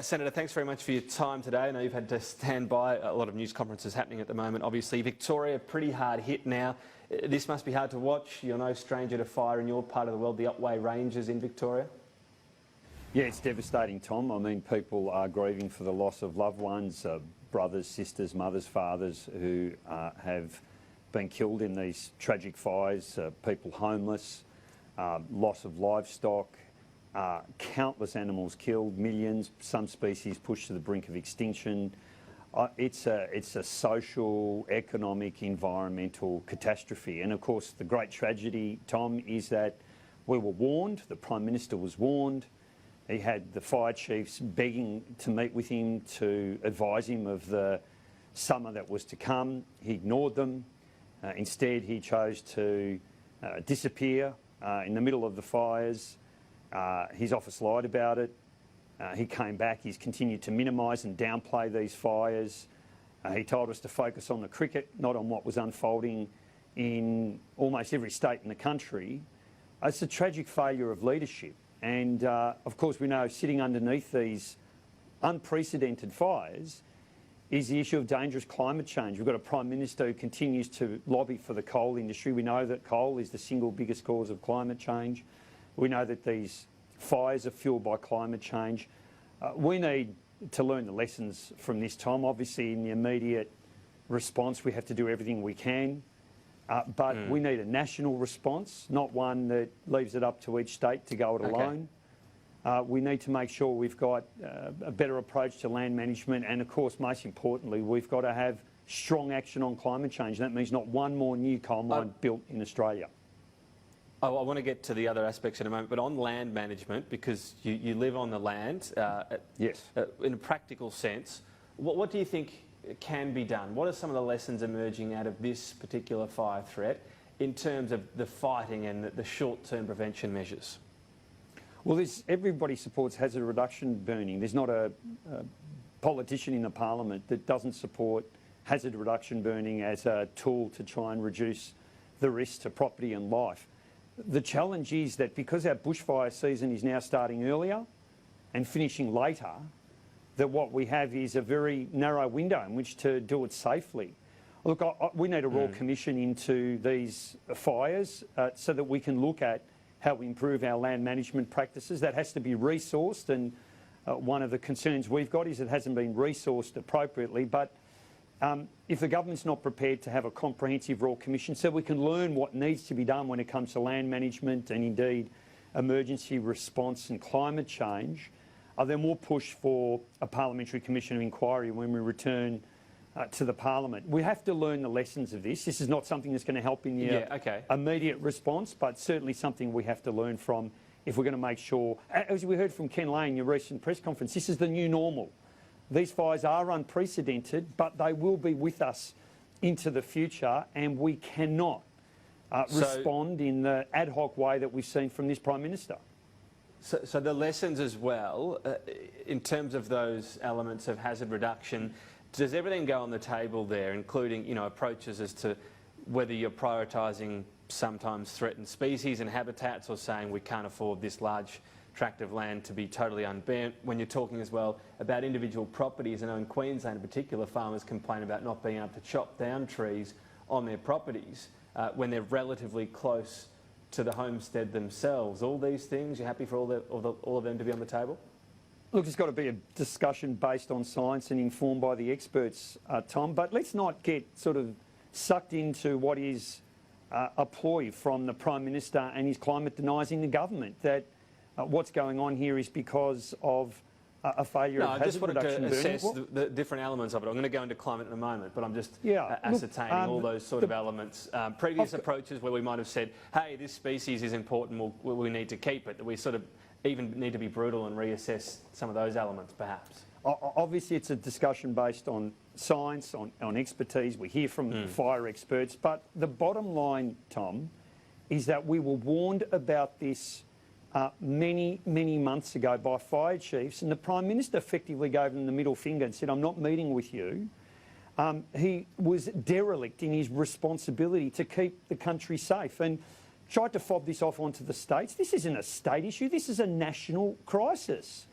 Senator, thanks very much for your time today. I know you've had to stand by a lot of news conferences happening at the moment. Obviously, Victoria, pretty hard hit now. This must be hard to watch. You're no stranger to fire in your part of the world, the Otway Ranges in Victoria. Yeah, it's devastating, Tom. I mean, people are grieving for the loss of loved ones, brothers, sisters, mothers, fathers who have been killed in these tragic fires, people homeless, loss of livestock, countless animals killed, millions, some species pushed to the brink of extinction. It's a social, economic, environmental catastrophe. And of course, the great tragedy, Tom, is that we were warned, the Prime Minister was warned. He had the fire chiefs begging to meet with him to advise him of the summer that was to come. He ignored them. Instead, he chose to disappear in the middle of the fires. His office lied about it. He came back. He's continued to minimise and downplay these fires. He told us to focus on the cricket, not on what was unfolding in almost every state in the country. It's a tragic failure of leadership. And of course, we know sitting underneath these unprecedented fires is the issue of dangerous climate change. We've got a Prime Minister who continues to lobby for the coal industry. We know that coal is the single biggest cause of climate change. We know that these fires are fuelled by climate change. We need to learn the lessons from this time. Obviously, in the immediate response, we have to do everything we can. But we need a national response, not one that leaves it up to each state to go it alone. We need to make sure we've got a better approach to land management, and of course, most importantly, we've got to have strong action on climate change. That means not one more new coal mine built in Australia. I want to get to the other aspects in a moment, but on land management, because you live on the land, yes. In a practical sense, what do you think can be done? What are some of the lessons emerging out of this particular fire threat in terms of the fighting and the short-term prevention measures? Well, everybody supports hazard reduction burning. There's not a politician in the parliament that doesn't support hazard reduction burning as a tool to try and reduce the risk to property and life. The challenge is that because our bushfire season is now starting earlier and finishing later, that what we have is a very narrow window in which to do it safely. Look, we need a Royal Commission into these fires so that we can look at how we improve our land management practices. That has to be resourced, and one of the concerns we've got is it hasn't been resourced appropriately. But if the government's not prepared to have a comprehensive Royal Commission so we can learn what needs to be done when it comes to land management and indeed emergency response and climate change, then we'll push for a parliamentary commission of inquiry when we return to the parliament. We have to learn the lessons of this. This is not something that's going to help in the immediate response, but certainly something we have to learn from if we're going to make sure, as we heard from Ken Lane in your recent press conference, this is the new normal. These fires are unprecedented, but they will be with us into the future, and we cannot respond in the ad hoc way that we've seen from this Prime Minister. So the lessons as well, in terms of those elements of hazard reduction, does everything go on the table there, including approaches as to whether you're prioritising sometimes threatened species and habitats, or saying we can't afford this large tract of land to be totally unburnt? When you're talking as well about individual properties, I know in Queensland in particular, farmers complain about not being able to chop down trees on their properties when they're relatively close to the homestead themselves. All these things, you're happy for all of them to be on the table? Look, it's got to be a discussion based on science and informed by the experts, Tom, but let's not get sort of sucked into what is a ploy from the Prime Minister and his climate deniers in the government, that what's going on here is because of a failure of hazard reduction burning. I just wanted to assess the different elements of it. I'm going to go into climate in a moment, but I'm just ascertaining all those sort of elements. Previous approaches where we might have said, hey, this species is important, we need to keep it, that we sort of even need to be brutal and reassess some of those elements, perhaps. Obviously, it's a discussion based on science, on expertise. We hear from fire experts. But the bottom line, Tom, is that we were warned about this many months ago by fire chiefs, and the Prime Minister effectively gave them the middle finger and said, I'm not meeting with you. He was derelict in his responsibility to keep the country safe and tried to fob this off onto the states. This isn't a state issue, this is a national crisis.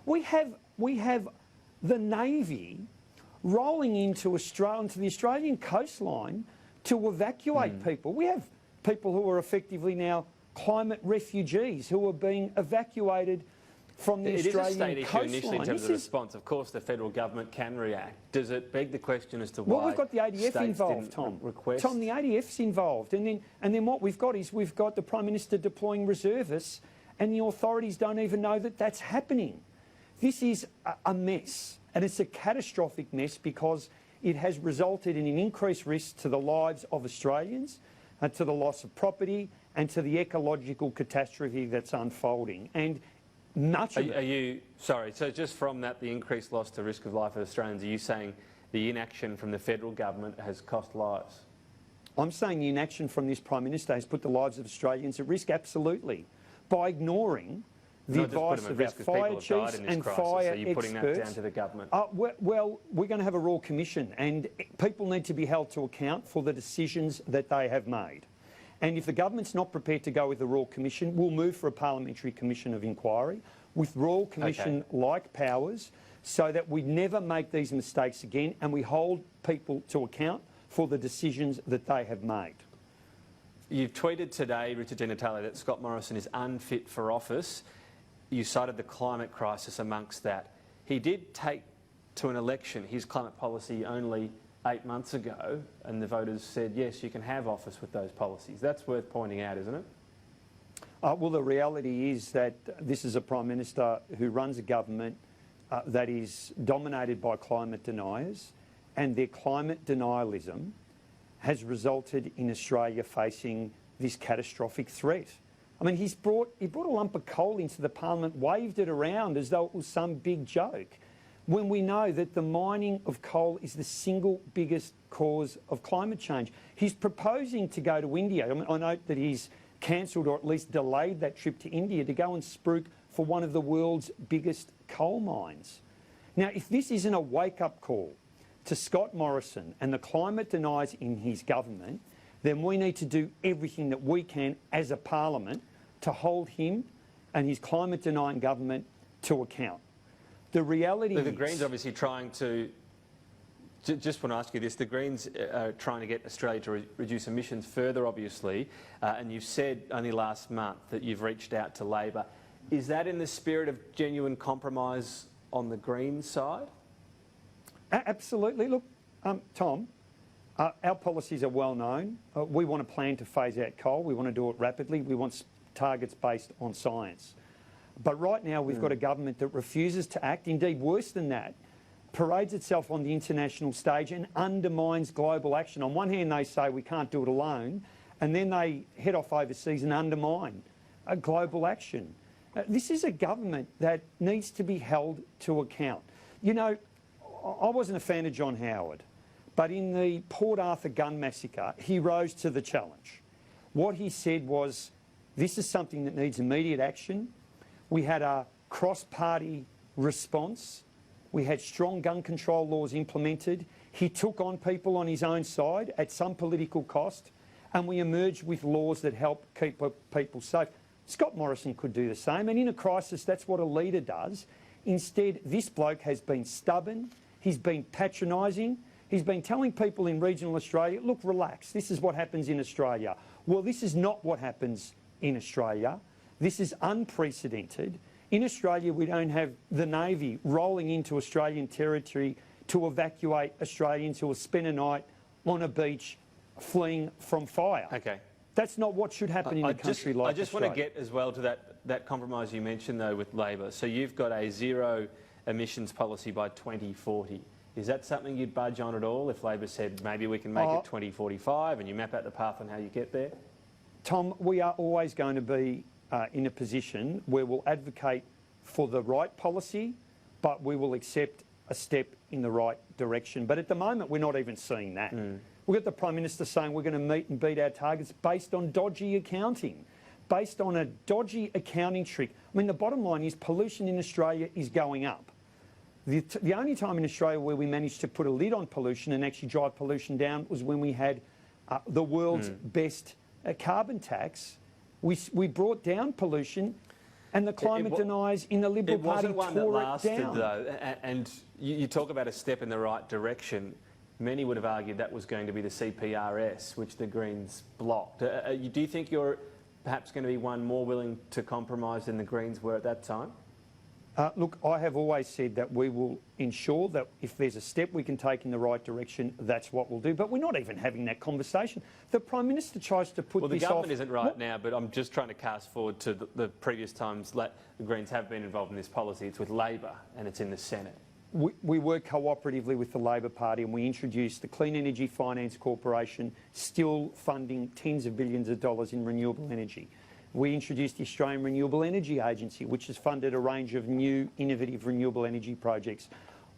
We have we have the Navy rolling into the Australian coastline to evacuate people. We have people who are effectively now climate refugees who are being evacuated from the Australian coastline. It is a state issue initially in terms of the response. Of course, the federal government can react. Does it beg the question as to why? Well, we've got the ADF involved, Tom. Tom, the ADF's involved, and then what we've got is we've got the Prime Minister deploying reservists, and the authorities don't even know that that's happening. This is a mess, and it's a catastrophic mess because it has resulted in an increased risk to the lives of Australians, to the loss of property, and to the ecological catastrophe that's unfolding. And much of it... So just from that, the increased loss to risk of life of Australians, are you saying the inaction from the federal government has cost lives? I'm saying the inaction from this Prime Minister has put the lives of Australians at risk, absolutely, by ignoring the advice of our fire chiefs and fire experts. Are you putting that down to the government? Well, we're going to have a Royal Commission, and people need to be held to account for the decisions that they have made. And if the government's not prepared to go with the Royal Commission, we'll move for a parliamentary commission of inquiry with Royal Commission-like powers so that we never make these mistakes again and we hold people to account for the decisions that they have made. You've tweeted today, Richard Di Natale, that Scott Morrison is unfit for office. You cited the climate crisis amongst that. He did take to an election his climate policy only 8 months ago, and the voters said, yes, you can have office with those policies. That's worth pointing out, isn't it? Well, the reality is that this is a Prime Minister who runs a government that is dominated by climate deniers, and their climate denialism has resulted in Australia facing this catastrophic threat. I mean, he brought a lump of coal into the parliament, waved it around as though it was some big joke, when we know that the mining of coal is the single biggest cause of climate change. He's proposing to go to India. I mean, I note that he's cancelled or at least delayed that trip to India to go and spruik for one of the world's biggest coal mines. Now, if this isn't a wake-up call to Scott Morrison and the climate deniers in his government, then we need to do everything that we can as a parliament to hold him and his climate-denying government to account. The reality is... The Greens obviously trying to... Just want to ask you this. The Greens are trying to get Australia to reduce emissions further, obviously, and you've said only last month that you've reached out to Labor. Is that in the spirit of genuine compromise on the Greens side? Absolutely. Look, Tom, our policies are well known. We want a plan to phase out coal. We want to do it rapidly. We want targets based on science. But right now we've got a government that refuses to act, indeed worse than that, parades itself on the international stage and undermines global action. On one hand they say we can't do it alone, and then they head off overseas and undermine global action. This is a government that needs to be held to account. You know, I wasn't a fan of John Howard, but in the Port Arthur gun massacre, he rose to the challenge. What he said was, this is something that needs immediate action. We had a cross-party response. We had strong gun control laws implemented. He took on people on his own side at some political cost, and we emerged with laws that help keep people safe. Scott Morrison could do the same, and in a crisis, that's what a leader does. Instead, this bloke has been stubborn, he's been patronising, he's been telling people in regional Australia, look, relax, this is what happens in Australia. Well, this is not what happens in Australia. This is unprecedented. In Australia, we don't have the Navy rolling into Australian territory to evacuate Australians who have spent a night on a beach fleeing from fire. Okay. That's not what should happen in a country like Australia. I just want to get as well to that compromise you mentioned, though, with Labor. So you've got a zero emissions policy by 2040. Is that something you'd budge on at all if Labor said maybe we can make it 2045 and you map out the path on how you get there? Tom, we are always going to be in a position where we'll advocate for the right policy, but we will accept a step in the right direction. But at the moment, we're not even seeing that. We've got the Prime Minister saying we're going to meet and beat our targets based on dodgy accounting, based on a dodgy accounting trick. I mean, the bottom line is pollution in Australia is going up. The only time in Australia where we managed to put a lid on pollution and actually drive pollution down was when we had the world's best carbon tax. We brought down pollution And the climate deniers in the Liberal Party It wasn't one that tore it lasted, down. though, and you talk about a step in the right direction. Many would have argued that was going to be the CPRS, which the Greens blocked. Do you think you're perhaps going to be one more willing to compromise than the Greens were at that time? Look, I have always said that we will ensure that if there's a step we can take in the right direction, that's what we'll do. But we're not even having that conversation. The Prime Minister tries to put this off. Well, the government isn't right now, but I'm just trying to cast forward to the previous times the Greens have been involved in this policy. It's with Labor and it's in the Senate. We work cooperatively with the Labor Party and we introduced the Clean Energy Finance Corporation, still funding tens of billions of dollars in renewable energy. We introduced the Australian Renewable Energy Agency, which has funded a range of new innovative renewable energy projects.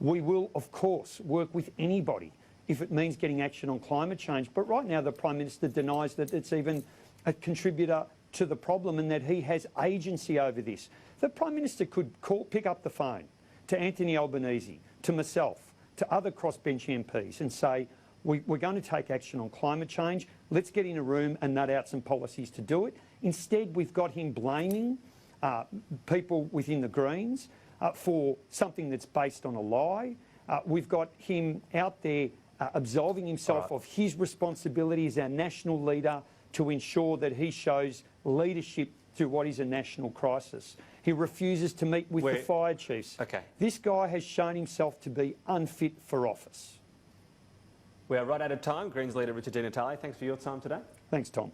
We will, of course, work with anybody if it means getting action on climate change. But right now the Prime Minister denies that it's even a contributor to the problem and that he has agency over this. The Prime Minister could pick up the phone to Anthony Albanese, to myself, to other crossbench MPs and say, we're going to take action on climate change. Let's get in a room and nut out some policies to do it. Instead, we've got him blaming people within the Greens for something that's based on a lie. We've got him out there absolving himself of his responsibility as our national leader to ensure that he shows leadership through what is a national crisis. He refuses to meet with the fire chiefs. Okay. This guy has shown himself to be unfit for office. We are right out of time. Greens leader Richard Natale, thanks for your time today. Thanks, Tom.